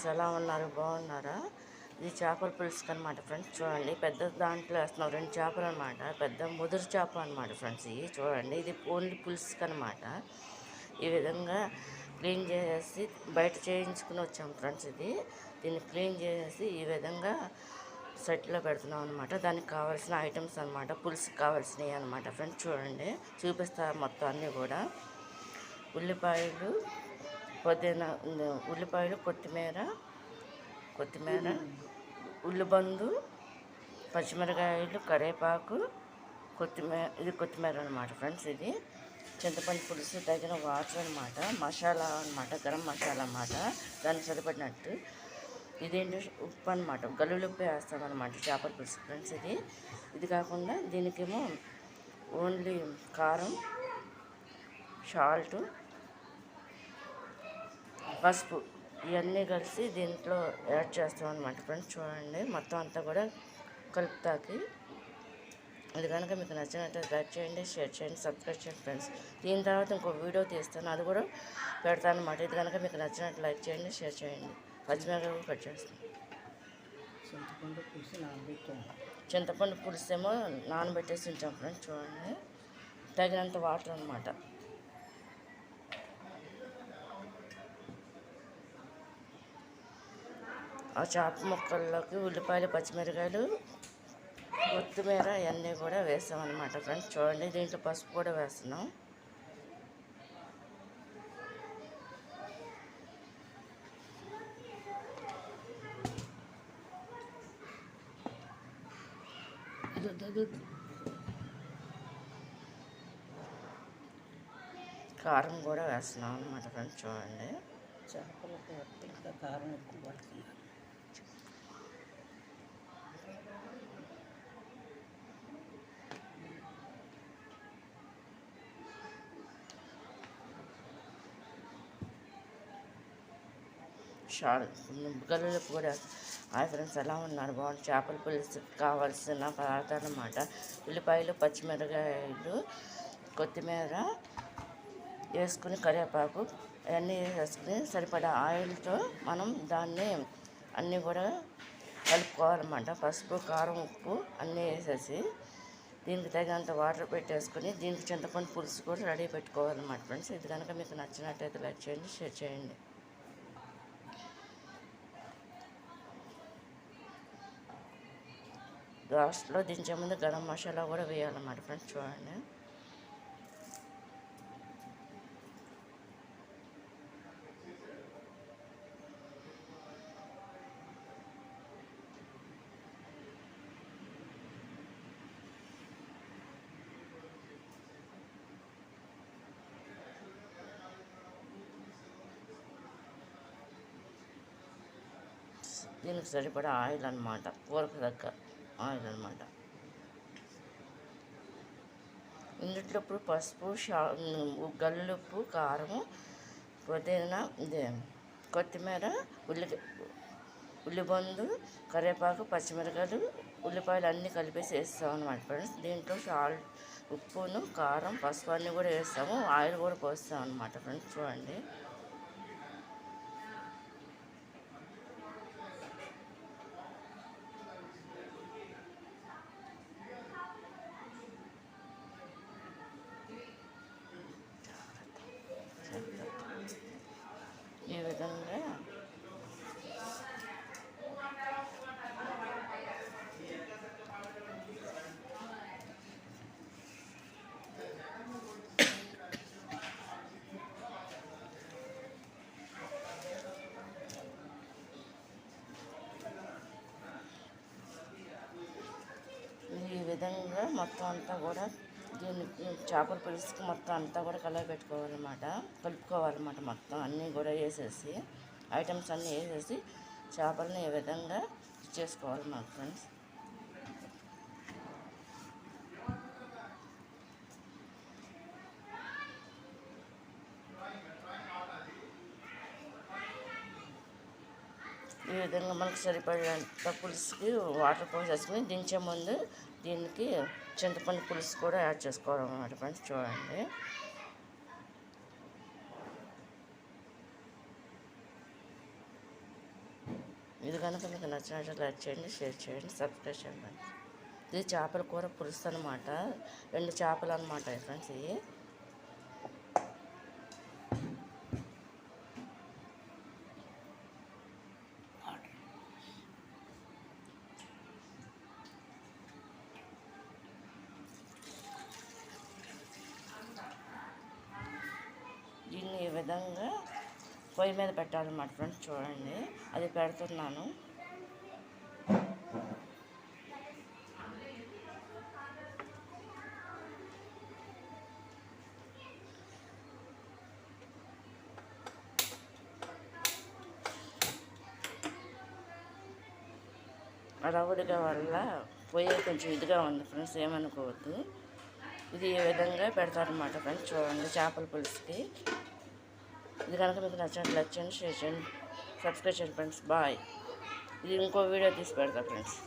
Friends, ఎలా ఉన్నారు? బాగున్నారా? ఇది చేపల పులుసు అనమాట ఫ్రెండ్స్. చూడండి, పెద్ద దాంట్లో వేస్తున్నాం 2 చేపలు అనమాట. పెద్ద ముదురు చేప అనమాట ఫ్రెండ్స్. ఇవి చూడండి, ఇది ఓన్లీ పులుసుకి అనమాట. ఈ విధంగా క్లీన్ చేసేసి బయట చేయించుకుని వచ్చాం ఫ్రెండ్స్. దీన్ని క్లీన్ చేసేసి ఈ విధంగా సెట్లో పెడుతున్నాం అనమాట. దానికి కావాల్సిన ఐటమ్స్ అనమాట, పులుసుకి కావాల్సినవి అనమాట ఫ్రెండ్స్. చూడండి, చూపిస్తారు మొత్తం అన్నీ కూడా. ఉల్లిపాయలు, పుదీనా, ఉల్లిపాయలు, కొత్తిమీర, ఉల్లిబందు, పచ్చిమిరకాయలు, కరివేపాకు, కొత్తిమీర అనమాట ఫ్రెండ్స్. ఇది చింతపండు పులుసు, తగిన వాటర్ అనమాట, మసాలా అనమాట, గరం మసాలా అనమాట, దానికి సరిపడినట్టు. ఇదేంటి ఉప్పు అనమాట, గల్లులుప్పు వేస్తామన్నమాట చేపల పులుసు ఫ్రెండ్స్. ఇది కాకుండా దీనికేమో ఓన్లీ కారం, సాల్ట్, పసుపు ఇవన్నీ కలిసి దీంట్లో యాడ్ చేస్తాం అనమాట ఫ్రెండ్స్. చూడండి, మొత్తం అంతా కూడా కలుపుతాకి. ఇది కనుక మీకు నచ్చినట్టు లైక్ చేయండి, షేర్ చేయండి, సబ్స్క్రైబ్ చేయండి ఫ్రెండ్స్. దీని తర్వాత ఇంకో వీడియో తీస్తాను, అది కూడా పెడతాను అనమాట. ఇది కనుక మీకు నచ్చినట్టు లైక్ చేయండి, షేర్ చేయండి. పచ్చిమిరపకాయలు కూడా కట్ చేస్తాను. చింతపండు పులుసు ఏమో నానబెట్టేసి ఉంచాం ఫ్రెండ్స్. చూడండి, తగినంత వాటర్ అనమాట. ఆ చేప ముక్కల్లోకి ఉల్లిపాయలు, పచ్చిమిరకాయలు, కొత్తిమీర ఇవన్నీ కూడా వేసాం అనమాట ఫ్రెండ్స్. చూడండి, దీంట్లో పసుపు కూడా వేస్తున్నాం. కారం కూడా వేస్తున్నాం అనమాట ఫ్రెండ్స్. చూడండి, చేపలకు ఇంకా కారం ఎక్కువ పడుతుంది. గల్లులకు కూడా. హాయ్ ఫ్రెండ్స్, ఎలా ఉన్నారు? బాగుంది. చేపల పులుసు కావాల్సిన పదార్థాలు అన్నమాట: ఉల్లిపాయలు, పచ్చిమిరకాయలు, కొత్తిమీర వేసుకుని, కరివేపాకు అవన్నీ వేసుకుని సరిపడా ఆయిల్తో మనం దాన్ని అన్నీ కూడా కలుపుకోవాలన్నమాట. పసుపు, కారం, ఉప్పు అన్నీ వేసేసి దీనికి తగినంత వాటర్ పెట్టేసుకుని దీనికి చింతపండు పులుసు కూడా రెడీ పెట్టుకోవాలన్నమాట ఫ్రెండ్స్. ఇది కనుక మీకు నచ్చినట్టయితే లైక్ చేయండి, షేర్ చేయండి. లాస్ట్లో దించే ముందు గరం మసాలా కూడా వేయాలన్నమాట ఫ్రెండ్స్. చూడండి, దీనికి సరిపడా ఆయిల్ అనమాట, కూరకు తగ్గ ఆయిల్ అనమాట. ఇందులో ఇప్పుడు పసుపు, గల్లుప్పు, కారము, పుదీనా, కొత్తిమీర, ఉల్లిబందు, కరివేపాకు, పచ్చిమిరకాయలు, ఉల్లిపాయలు అన్నీ కలిపేసి వేస్తాం అనమాట ఫ్రెండ్స్. దీంట్లో సాల్ట్, ఉప్పును, కారం, పసుపు అన్నీ కూడా వేస్తాము. ఆయిల్ కూడా పోస్తాం అనమాట ఫ్రెండ్స్. చూడండి, ఈ విధంగా మొత్తం అంతా కూడా దీన్ని చేపల పులుసుకి మొత్తం అంతా కూడా కలుపుకోవాలన్నమాట. మొత్తం అన్నీ కూడా వేసేసి, ఐటమ్స్ అన్నీ వేసేసి చేపలని ఈ విధంగా చేసుకోవాలి మా ఫ్రెండ్స్. ఈ విధంగా మనకు సరిపడేంత పులుసుకి వాటర్ పోసేసుకుని దించే ముందు దీనికి చింతపండు పులుసు కూడా యాడ్ చేసుకోవాలన్నమాట ఫ్రెండ్స్. చూడండి, ఈ ఇది కనుక మీకు నచ్చినట్టు లైక్ చేయండి, షేర్ చేయండి, సబ్స్క్రైబ్ చేయండి. ఇది చేపల కూర పులుసు అనమాట. 2 చేపలు అనమాట ఫ్రెండ్స్. ఇవి దీన్ని ఈ విధంగా పొయ్యి మీద పెట్టాలన్నమాట ఫ్రెండ్స్. చూడండి, అది పెడుతున్నాను. రవ్వడిగా వల్ల పొయ్యి కొంచెం ఇదిగా ఉంది ఫ్రెండ్స్, ఏమనుకోవద్దు. ఇది ఈ విధంగా పెడతారన్నమాట ఫ్రెండ్స్. చూడండి, చేపల పులుసుకి. ఇది కనుక మీకు నచ్చినట్లు లైక్ చేయండి, షేర్ చేయండి, సబ్స్క్రైబ్ చేయండి ఫ్రెండ్స్. బాయ్. ఇది ఇంకో వీడియో తీసి పెడతా ఫ్రెండ్స్.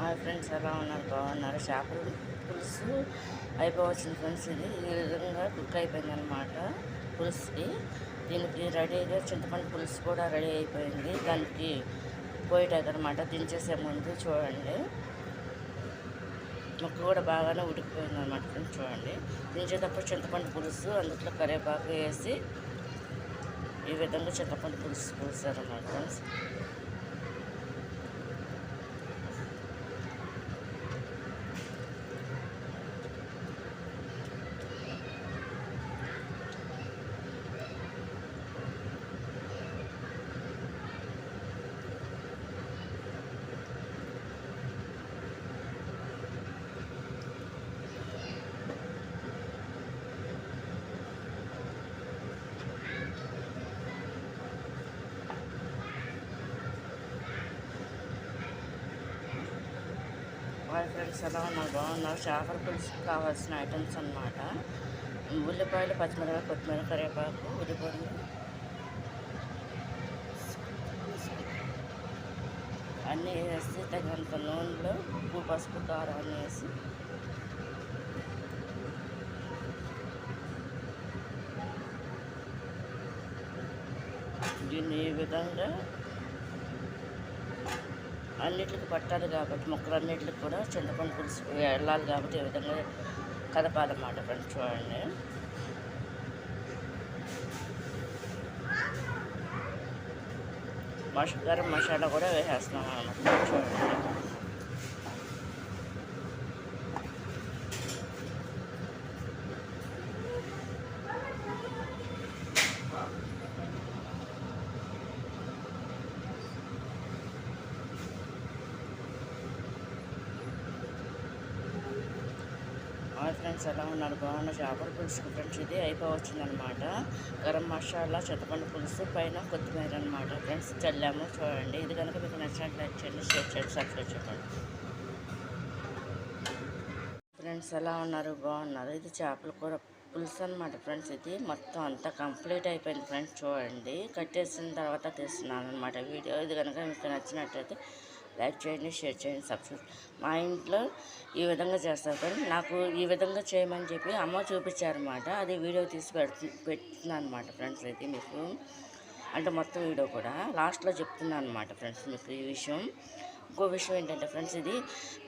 హాయ్ ఫ్రెండ్స్, ఎలా ఉన్నారు? బాగున్నారు? చేపల పులుసు అయిపోవచ్చింది ఫ్రెండ్స్. ఇది ఈ విధంగా కుక్ అయిపోయింది అనమాట పులుసుకి. దీనికి రెడీగా చింతపండు పులుసు కూడా రెడీ అయిపోయింది. దానికి పోయేటనమాట దించేసే ముందు చూడండి, ముక్క కూడా బాగానే ఉడికిపోయింది అనమాట ఫ్రెండ్స్. చూడండి, దించేటప్పుడు చింతపండు పులుసు, అందులో కరివేపాకు వేసి ఈ విధంగా చింతపండు పులుసు పోసారన్నమాట ఫ్రెండ్స్. హాయ్ ఫ్రెండ్స్, ఎలా ఉన్నారు? బాగున్నారు? చేపల పులుసుకి కావాల్సిన ఐటమ్స్ అన్నమాట. ఉల్లిపాయలు, పచ్చిమిరపకాయ, కొత్తిమీర, కరివేపాకు, ఉల్లిపాయలు అన్నీ వేసి తగినంత నూనెలో ఉప్పు, పసుపు, కారం అన్నీ వేసి దీన్ని ఈ విధంగా అన్నిటికి పట్టాలి కాబట్టి, ముక్కలన్నిటికి కూడా చింతపండు పులుసు వెళ్ళాలి కాబట్టి ఈ విధంగా కదపాలన్నమాట ఫ్రెండ్స్. చూడండి, గరం మసాలా కూడా వేసేస్తున్నాం అన్నమాట. చూడండి, ఫ్రెండ్స్, ఎలా ఉన్నారు? బాగున్న చేపల పులుసు ఫ్రెండ్స్. ఇది అయిపోవచ్చిందనమాట. గరం మసాలా, చింతపండు పులుసు, పైన కొత్తిమీర అనమాట ఫ్రెండ్స్ చల్లాము. చూడండి, ఇది కనుక మీకు నచ్చినట్లు లైక్ చేయండి, షేర్ చేయండి, సబ్స్క్రైబ్ చేయండి ఫ్రెండ్స్. ఎలా ఉన్నారు? బాగున్నారు? ఇది చేపల కూర పులుసు అనమాట ఫ్రెండ్స్. ఇది మొత్తం అంతా కంప్లీట్ అయిపోయింది ఫ్రెండ్స్. చూడండి, కట్టేసిన తర్వాత తీస్తున్నాను అనమాట వీడియో. ఇది కనుక మీకు నచ్చినట్లయితే లైక్ చేయండి, షేర్ చేయండి, సబ్స్క్రైబ్. మా ఇంట్లో ఈ విధంగా చేస్తారు ఫ్రెండ్స్. నాకు ఈ విధంగా చేయమని చెప్పి అమ్మ చూపించారనమాట. అది వీడియో తీసి పెడుతున్నాను అనమాట ఫ్రెండ్స్. అయితే మీకు అంటే మొత్తం వీడియో కూడా లాస్ట్లో చెప్తున్నాను అనమాట ఫ్రెండ్స్ మీకు ఈ విషయం. ఇంకో విషయం ఏంటంటే ఫ్రెండ్స్, ఇది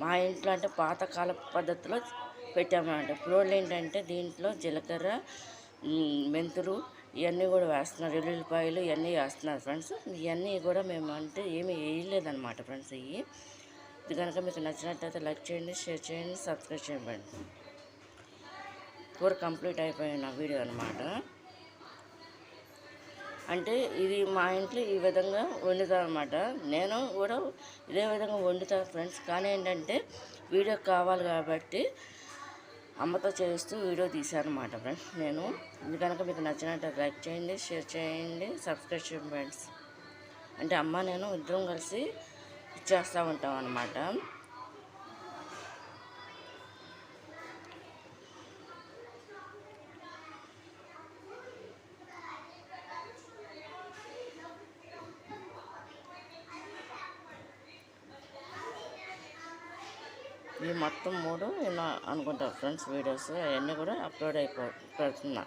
మా ఇంట్లో అంటే పాతకాల పద్ధతిలో పెట్టామన్నమాట. ఇప్పుడు ఏంటంటే దీంట్లో జీలకర్ర, మెంతులు ఇవన్నీ కూడా వేస్తున్నారు, వెల్లుల్లిపాయలు ఇవన్నీ వేస్తున్నారు ఫ్రెండ్స్. ఇవన్నీ కూడా మేము అంటే ఏమీ వేయలేదన్నమాట ఫ్రెండ్స్. ఇది కనుక మీకు నచ్చినట్లయితే లైక్ చేయండి, షేర్ చేయండి, సబ్స్క్రైబ్ చేయండి. కూర కంప్లీట్ అయిపోయిన వీడియో అనమాట. అంటే ఇది మా ఇంట్లో ఈ విధంగా వండుతాను అనమాట. నేను కూడా ఇదే విధంగా వండుతాను ఫ్రెండ్స్. కానీ ఏంటంటే వీడియో కావాలి కాబట్టి అమ్మతో చేస్తూ వీడియో తీశాను అనమాట ఫ్రెండ్స్. నేను ఇది కనుక మీకు నచ్చినట్టు లైక్ చేయండి, షేర్ చేయండి, సబ్స్క్రైబ్ చేయండి ఫ్రెండ్స్. అంటే అమ్మ నేను ఇద్దరం కలిసి ఇచ్చేస్తూ ఉంటాం అన్నమాట. ఈ మొత్తం 3 ఇలా అనుకుంటా ఫ్రెండ్స్ వీడియోస్ అవన్నీ కూడా అప్లోడ్ పెడుతున్నా.